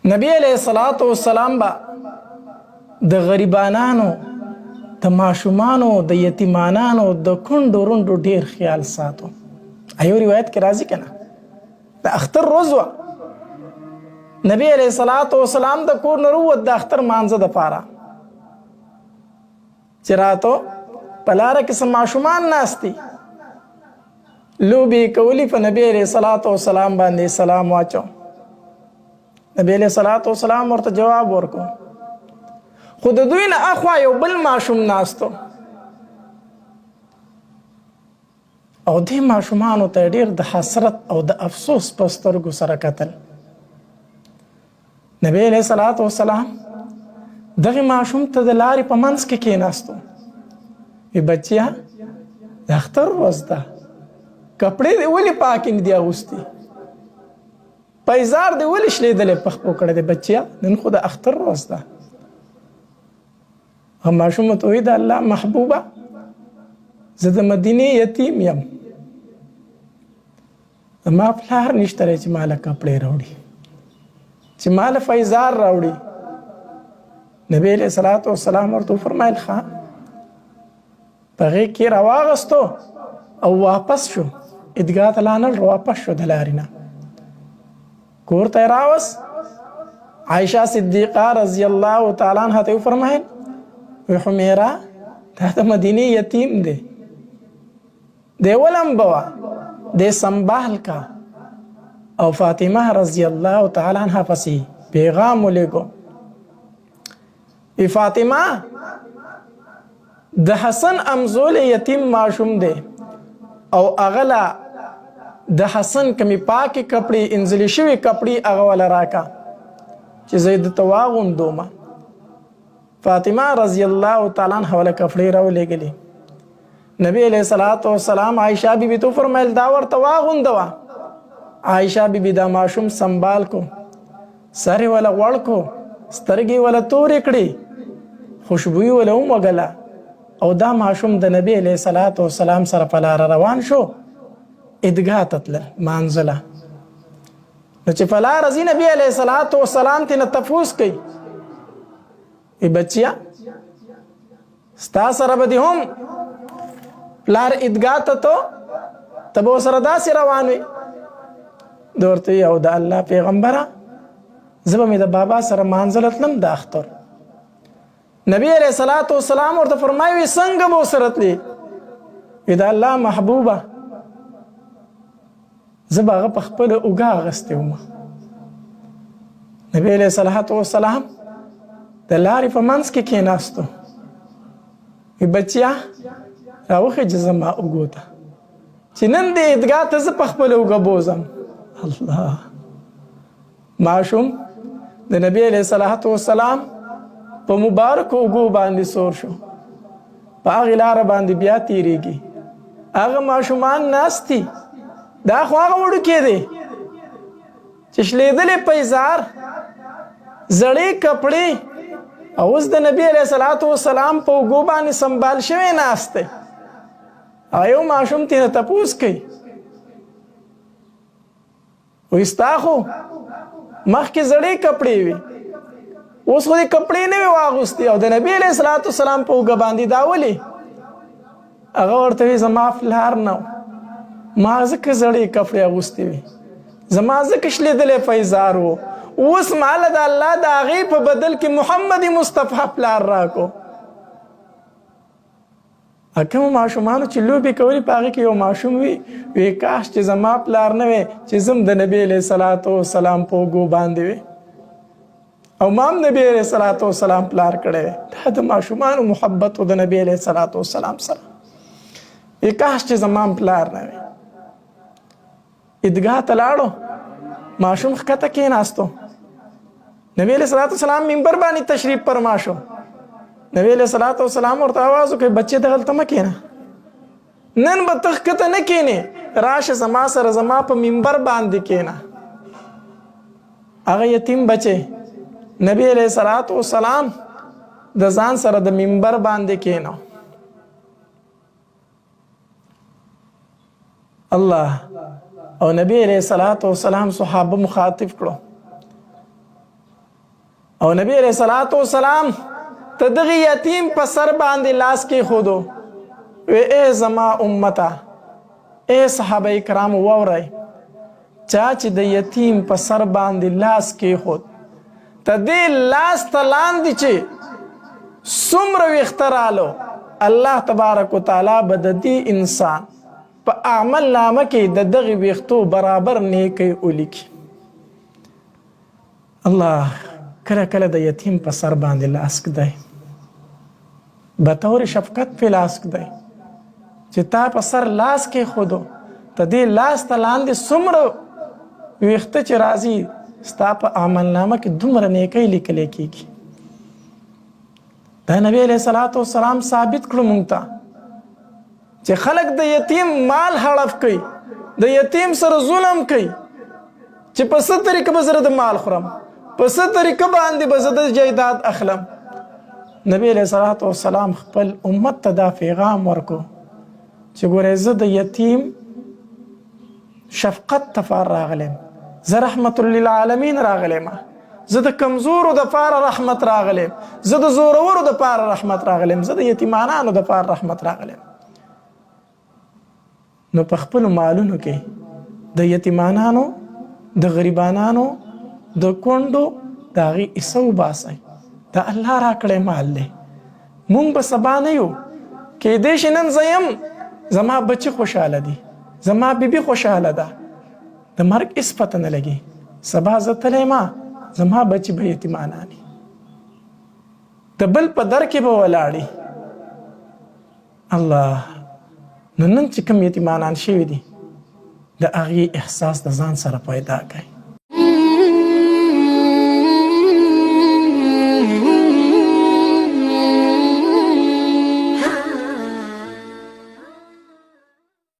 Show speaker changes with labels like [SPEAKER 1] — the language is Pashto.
[SPEAKER 1] نبی علیہ الصلوۃ والسلام با د غریبانانو د ماشومانو د یتیمانانو د کونډو رونډو ډیر خیال ساتو. ایو روایت کې راځي کنه د اختر روز و نبی علیہ الصلوۃ والسلام د کور نه وروت د اختر مانځه د پاره چې راتو په لاره کې سم ماشومان ناستي لوبي کولی په نبی علیہ الصلوۃ والسلام باندې سلام واچو. نبی علیہ الصلوۃ والسلام ورته جواب ورکو خو د دوی نه اخوا یو بل ماشوم ناستو او دې ماشومانو ته ډېر د حسرت او د افسوس په سترګو سره کتل. نبی علیہ الصلوۃ والسلام دغه ماشوم ته د لارې په منځ کې کېناستو. وی بچیا د اختر ورځ ده کپړې دې ولې پاکې نه دي اغوستي پیزار دې ولې شلیدلې په خپو کړی دی بچیا نن خو د اختر ورځ ده. هم ماشوم ته وی د الله محبوبه زه د مدینې یتیم یم ما پلار نشته چې ماله کپړې راوړي چې ماله فیزار راوړي. نبی علیہ الصلوۃ والسلام ورته فرمایل ښه په هغې کې راواغستو او واپس شو عیدګاه ته لاړل واپس شو د لارې نه کور ته راوس. عایشه صدیقه رضی الله تعالی عنها ته فرمایل وی حمیره دا د مدینې یتیم دی دی ولم بوا دی سنبال کا او فاطمه رضی الله تعالی عنها پسې پیغام ولېږو فاطمه د حسن امزول یتیم ماشوم دی او اغلا د حسن کمی پاکی کپڑی انزلی شوی کپڑی اغوالا راکا چې زید تواغون دوما. فاطمه رضی الله تعالی عنها ول کپڑی راو لګلی. نبی علیہ الصلوۃ والسلام عائشہ بی بی تو فرمایل دا ور تواغون دوا. عائشہ بی بی دا ماشوم سنبال کو سره ولا وړ کو سترګي ولا تور کړي خوشبوئی ولا ومغلا او دا ماشوم د نبی علیہ الصلوۃ والسلام سره په لار روان شو عیدګاه ته تلل مانځله. نو چې په لار ځي نبی علیہ الصلوۃ والسلام ته تفوس کوي ای بچیا ستا سره به دې هم پلار عیدګاه ته ته به سره داسې روان وي د ورته او د الله پیغمبره زه به مې د بابا سره مانځله تلم د اختر. نبی علیہ الصلوۃ والسلام ورته فرمایي څنګه به ورسره تلې وی د الله محبوبه زه به هغه په خپله اوږه اخیستې وم. نبی علیہ الصلوۃ والسلام د لارې په منځ کې کېناستو وی بچیا راوخېږه زما اوږو ته چې نن د عیدګاه ته زه په خپله اوږه بوځم. الله ماشوم د نبی علیہ الصلوۃ والسلام په مبارک اوږو باندې سور شو په هغې لاره باندې بیا تیریږي. هغه ماشومان ناستي دا خو هغه وړوکې دی چې شلیدلې پیزار زړې کپړې او اوس د نبی علیہ الصلوۃ والسلام په اوږو باندې سنبال شوی ناست دی. هغه یو ماشوم ترې تپوس کوي وایي ستا خو مخکې زړې کپړې وي اوس خو دې کپړې نه وي واغوستې او د نبی علیہ الصلوۃ والسلام په اوږه باندې دا ولې هغه ورته وایي زما پلار نه ما ځکه زړې کپړې اغوستې وي زما ځکه شلیدلی پیزار و اوس ماله د الله د هغې په بدل کې محمد مصطفی پلار راکو. کومو ماشومانو چې لوبې کولې په هغې کې یو ماشوم وي وی کاش چې زما پلار نه وی چې زم د نبی علیہ الصلوۃ والسلام په اوږو باندې وي او ما هم نبی علیہ الصلوۃ والسلام پلار کړی وی. دا د ماشومانو محبت و د نبی علیہ الصلوۃ والسلام سره وی کاش چې زما هم پلار نه وي. عیدګاه ته لاړو ماشوم ښکته کېناستو نبی علیہ الصلوۃ والسلام منبر باندې تشریف فرما شو. نبی علیہ الصلوۃ والسلام ورته آواز وکړ بچې دغلته مه کېنه نن به ته ښکته نه کېنې راشه زما سره زما په منبر باندې کېنه. هغه یتیم بچې نبی علیہ الصلوۃ والسلام د ځان سره د منبر باندې کېنو. الله او نبی علیہ الصلوۃ والسلام صحابه مخاطب کړو او نبی علیہ الصلوۃ والسلام ته دغه یتیم په سر باندې لاس کې خودو وی ای زما امتا ای صحابه کرام وورئ چا چې د یتیم په سر باندې لاس کې خود ته دې لاس ته لاندې چې څومره ویښته رالو الله تبارک وتعالی به د دې انسان په اعمال نامه کې د دغه ویښتو برابر نیکۍ ولیکي. الله کله کله د یتیم په سر باندې لاس ږدی بطور شفقت په لاس ږدی چې تا په سر لاس کې خودو ته دې لاس ته لاندې څومره ویښته چې راځي ستا په عملنامه کې دومره نیکۍ لیکلی کېږي. دا نبی علیه الصلاۃ والسلام ثابت کړو موږ ته چې خلک د یتیم مال هړف کوي د یتیم سره ظلم کوي چې په څه طریقه به زه د مال خورم په څه طریقه باندې به زه د جایداد اخلم. نبی علیه الصلاۃ والسلام خپل امت ته دا پیغام ورکو چې ګورئ زه د یتیم شفقت تفار راغلم زه رحمت للعالمین راغلم زه د کمزورو د پاره رحمت راغلم زه د زورورو د پاره رحمت راغلم زه د یتیمانانو د پاره رحمت راغلم. نو په خپل مالونو کې د یتیمانانو د غریبانانو د کونډو د هغې حصه وباسئ د الله راکړی مال دی. مونږ به سبا نه یو کیدای شي نن زه یم زما بچي خوشحاله دي زما بیبي خوشحاله ده د مرګ هېڅ پته نه لګي سبا زه تلی ما زما بچي به یتیمانان د بل په در کې به ولاړي. الله نو نن چې کوم یتیمانان شوي دي د هغې احساس د ځان سره پیدا کړئ